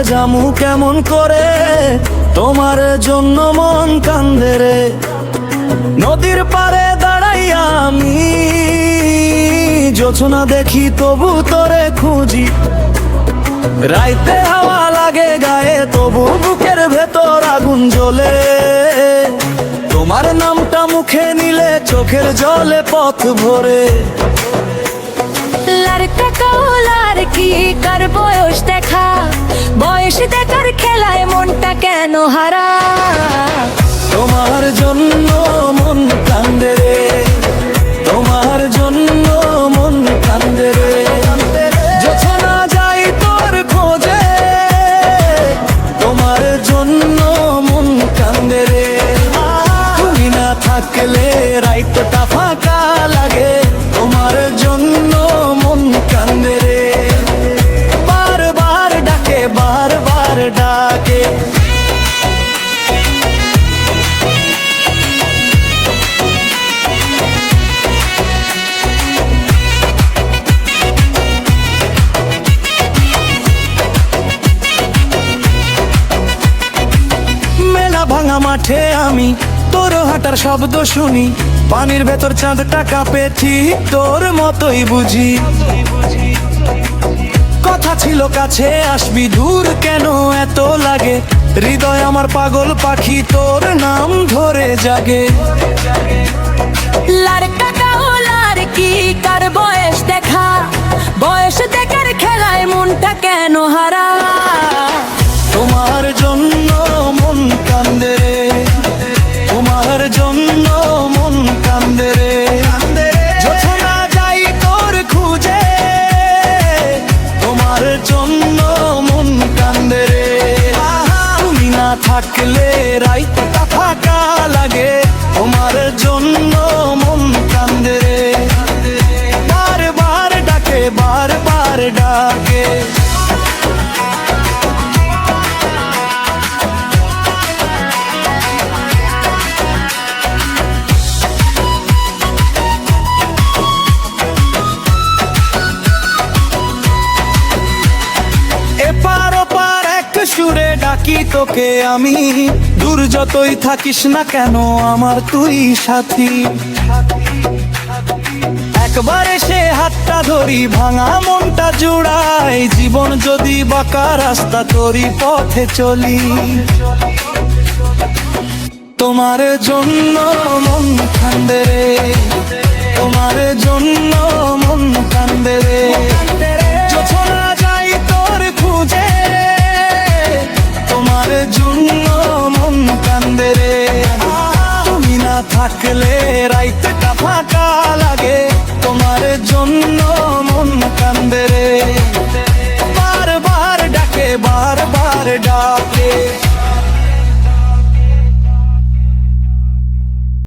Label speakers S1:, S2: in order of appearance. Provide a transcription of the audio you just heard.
S1: জামু কেমন করে, তোমার জন্য মন কান্দে রে। নদীর পাড়ে দাঁড়াইয়া আমি জোছনা দেখি, তবু তোরে খুঁজি। রাইতে হাওয়া লাগে গায়ে, তবু বুকের ভেতর আগুন জ্বলে। তোমার নামটা মুখে নিলে চোখের জলে পথ ভরে।
S2: লড়কা কৌলার কি কার বয়স দেখা, বয়স দেখার খেলায় মনটা কেন হারা।
S1: তোমার জন্য মন কান্দে রে, তোমার জন্য মন কান্দে রে। জোছনা যাই তোর খোঁজে, তোমার জন্য মন কান্দে রে। তুমি না থাকলে রাইতটা ফাঁকা লাগে, তোমার জন্য মন কান্দে রে। বারবার ডাকে, বারবার ডাকে। ভাঙা মাঠে আমি তোর হাঁটার শব্দ শুনি, পানির ভেতর চাঁদটা কাঁপে, ঠিক তোর মতোই বুঝি। কথা ছিল কাছে আসবি, দূর কেন এত লাগে। হৃদয় আমার পাগল পাখি, তোর নাম ধরে জাগে।
S2: লড়কা কৌলার কি কার বয়স দেখা, বয়স দেখার খেলায় মনটা কেন হারা।
S1: তোমার জন্য মন কান্দে রে, তোমার জন্য মন কান্দে রে। জোছনা যাই তোর খুঁজে, তোমার জন্য মন কান্দে রে। তুমি না থাকলে রাইতটা ফাঁকা লাগে, তোমার জন্য মন কান্দে রে। বারবার ডাকে, বারবার ডাকে। এপার ওপার এক সুরে ডাকি তোকে আমি, দূর যতই থাকিস না কেন আমার তুই সাথী। একবার এসে হাতটা ধরি, ভাঙা মনটা জুড়াই। জীবন যদি বাঁকা রাস্তা, তোরই পথে চলি। তোমার জন্য মন কান্দে রে, তোমার জন্য মন কান্দে রে। জোছনা যাই তোর খুঁজে, তোমার জন্য মন কান্দে রে। তুমি না থাকলে রাইতটা ফাঁকা লাগে, তোমার জন্য মন কান্দে রে। বারবার ডাকে, বারবার ডাকে।